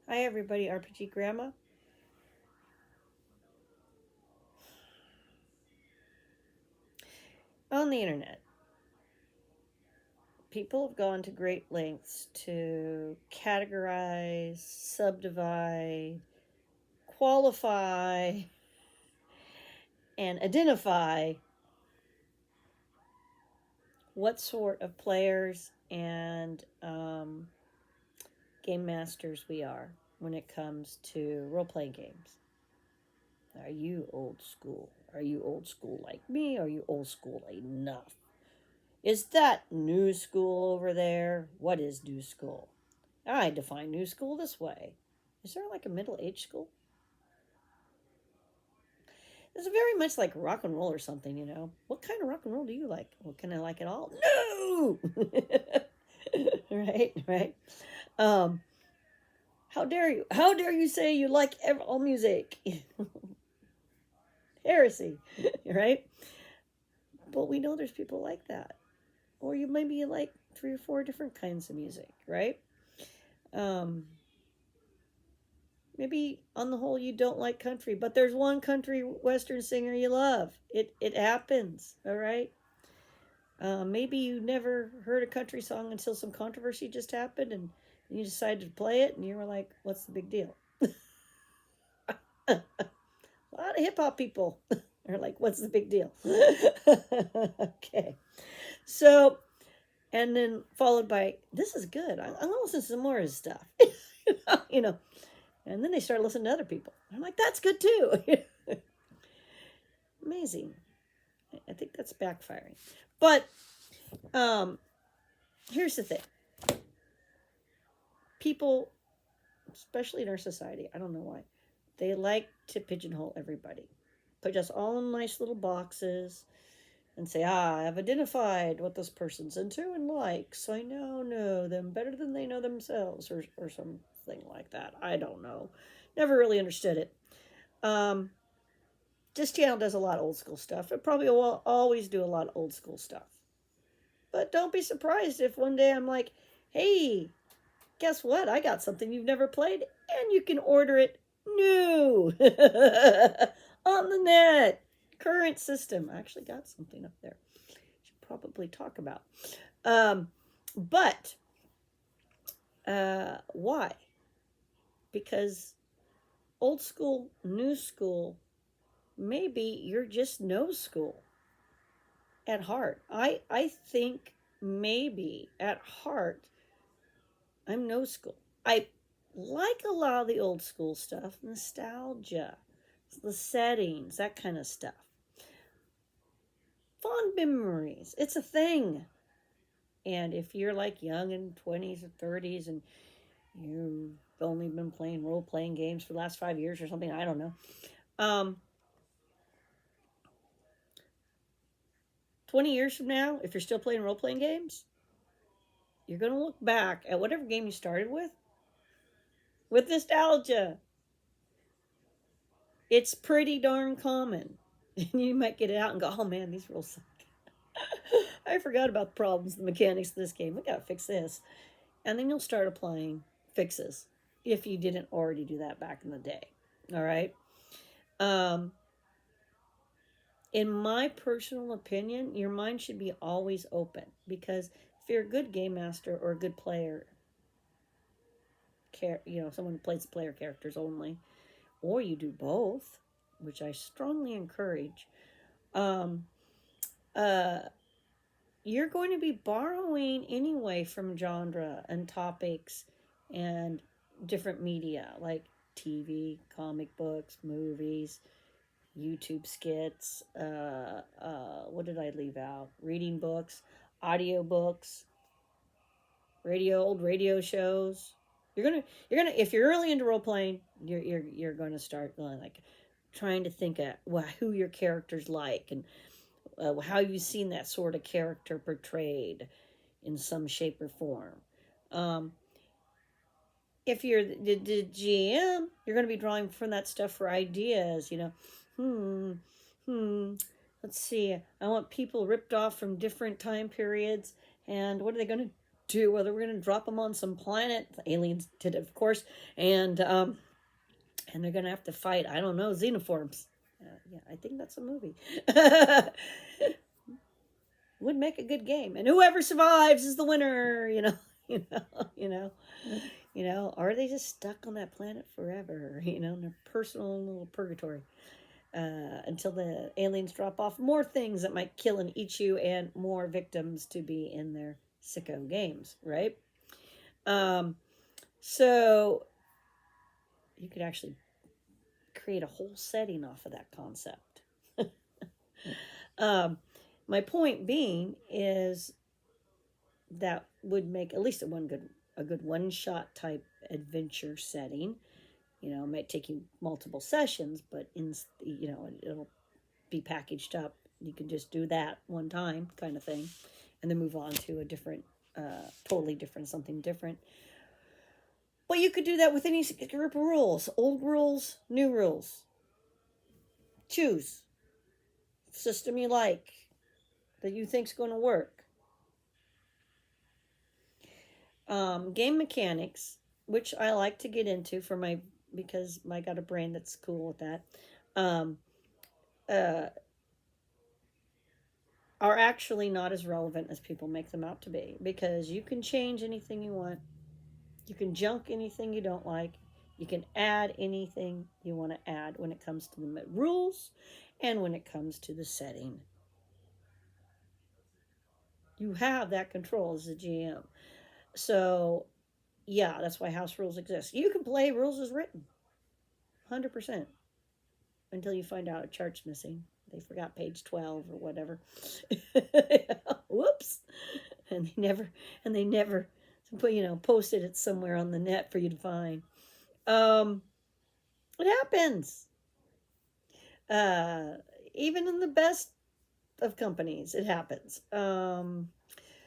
Hi everybody, RPG Grandma. On the internet, people have gone to great lengths to categorize, subdivide, qualify, and identify what sort of players and game masters we are when it comes to role playing games. Are you old school? Are you old school like me? Are you old school enough? Is that new school over there? What is new school? I define new school this way. Is there like a middle age school? It's very much like rock and roll or something, you know. What kind of rock and roll do you like? Well, can I like it all? No! Right, right. Um, how dare you? How dare you say you like all music? Heresy, right? But we know there's people like that. Or you maybe like three or four different kinds of music, right? Um, Maybe on the whole you don't like country, but there's one country western singer you love. It happens, all right. Maybe you never heard a country song until some controversy just happened, and you decided to play it, and you were like, "What's the big deal?" A lot of hip hop people are like, "What's the big deal?" Okay, so and then followed by, "This is good. I'm gonna listen to some more of his stuff." you know, and then they start listening to other people. I'm like, "That's good too." Amazing. I think that's backfiring. But um, here's the thing: people, especially in our society, I don't know why, they like to pigeonhole everybody, put us all in nice little boxes, and say, I've identified what this person's into and likes. I now know them better than they know themselves, or something like that. I don't know. Never really understood it. Um, this channel does a lot of old school stuff. It probably will always do a lot of old school stuff. But don't be surprised if one day I'm like, hey, guess what? I got something you've never played, and you can order it new on the net. Current system. I actually got something up there. Should probably talk about. But why? Because old school, new school, maybe you're just no school at heart. I think maybe at heart I'm no school. I like a lot of the old school stuff, nostalgia, the settings, that kind of stuff. Fond memories. It's a thing. And if you're like young in 20s or 30s and you've only been playing role playing games for the last 5 years or something, I don't know. Um, 20 years from now, if you're still playing role playing games, you're going to look back at whatever game you started with nostalgia. It's pretty darn common. And you might get it out and go, oh man, these rules suck. I forgot about the problems, the mechanics of this game. We got to fix this. And then you'll start applying fixes if you didn't already do that back in the day. All right. Um, in my personal opinion, your mind should be always open because if you're a good game master or a good player, someone who plays the player characters only, or you do both, which I strongly encourage, um, uh, you're going to be borrowing anyway from genre and topics and different media like TV, comic books, movies, YouTube skits. What did I leave out? Reading books, audio books, old radio shows. You're gonna if you're really into role playing, you're gonna start like trying to think of who your character's like and how you've seen that sort of character portrayed in some shape or form. Um, if you're the GM, you're going to be drawing from that stuff for ideas. Hmm, hmm. Let's see. I want people ripped off from different time periods, and what are they going to to whether we're going to drop them on some planet. The aliens did it, of course, and they're going to have to fight, I don't know, xenoforms. Yeah, I think that's a movie. Would make a good game, and whoever survives is the winner. You know, you know, Or are they just stuck on that planet forever? In their personal little purgatory until the aliens drop off more things that might kill and eat you, and more victims to be in their sicko games, right? Um, so you could actually create a whole setting off of that concept. um, my point being is that would make at least a good one shot type adventure setting. It might take you multiple sessions, but it'll be packaged up. You can just do that one time kind of thing, and then move on to a different, totally different, something different. But you could do that with any group of rules, old rules, new rules. Choose system you like that you think's going to work. Game mechanics, which I like to get into because I got a brain that's cool with that, are actually not as relevant as people make them out to be, because you can change anything you want. You can junk anything you don't like. You can add anything you want to add when it comes to the rules and when it comes to the setting. You have that control as a GM. So, yeah, that's why house rules exist. You can play rules as written, 100%, until you find out a chart's missing. They forgot page 12 or whatever. Whoops. And they never posted it somewhere on the net for you to find. It happens. Even in the best of companies, it happens.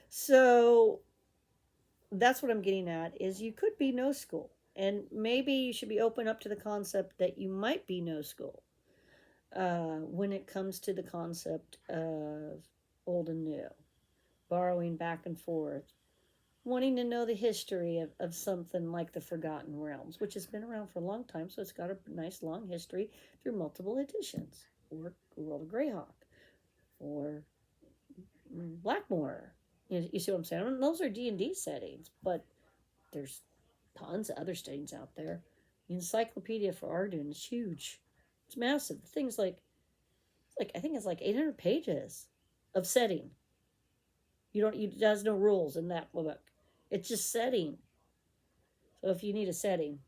So that's what I'm getting at, is you could be no school, and maybe you should be open up to the concept that you might be no school when it comes to the concept of old and new, borrowing back and forth, wanting to know the history of something like the Forgotten Realms, which has been around for a long time, so it's got a nice long history through multiple editions, or World of Greyhawk, or Blackmoor. You see what I'm saying? I mean, those are D&D settings, but there's tons of other settings out there. The Encyclopedia for Arden is huge. It's massive. Things like I think it's like 800 pages of setting. There's no rules in that book. It's just setting. So if you need a setting,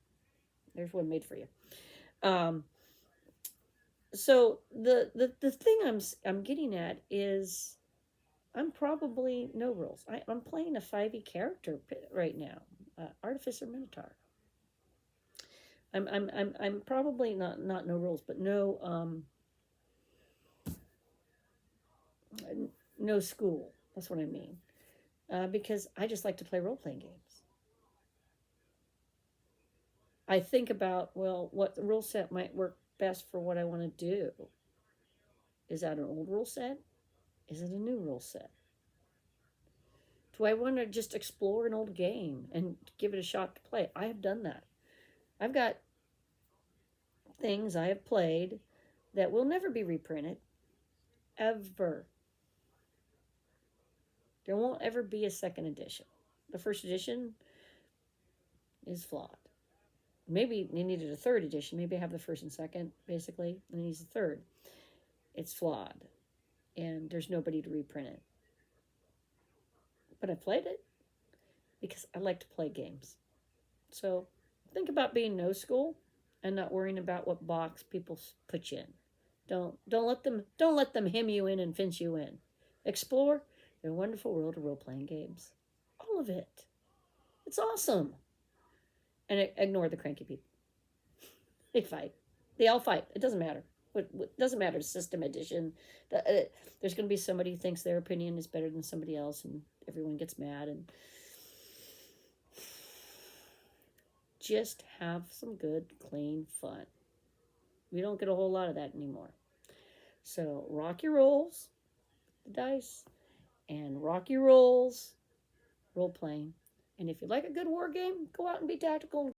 there's one made for you. So the thing I'm getting at is, I'm probably no rules. I'm playing a 5e character right now, Artificer Minotaur. I'm probably not no rules, but no school. That's what I mean, because I just like to play role playing games. I think about, well, what the rule set might work best for what I want to do. Is that an old rule set? Is it a new rule set? Do I want to just explore an old game and give it a shot to play? I have done that. I've got things I have played that will never be reprinted, ever. There won't ever be a second edition. The first edition is flawed. Maybe they needed a third edition. Maybe I have the first and second, basically, and it needs a third. It's flawed, and there's nobody to reprint it. But I played it because I like to play games. So think about being no school and not worrying about what box people put you in. Don't let them hem you in and fence you in. Explore their wonderful world of role-playing games. All of it. It's awesome. And ignore the cranky people. They fight. They all fight. It doesn't matter. It doesn't matter. System edition. There's going to be somebody who thinks their opinion is better than somebody else, and everyone gets mad. And just have some good, clean fun. We don't get a whole lot of that anymore. So rock your rolls, the dice, and rock your rolls role playing. And if you like a good war game, go out and be tactical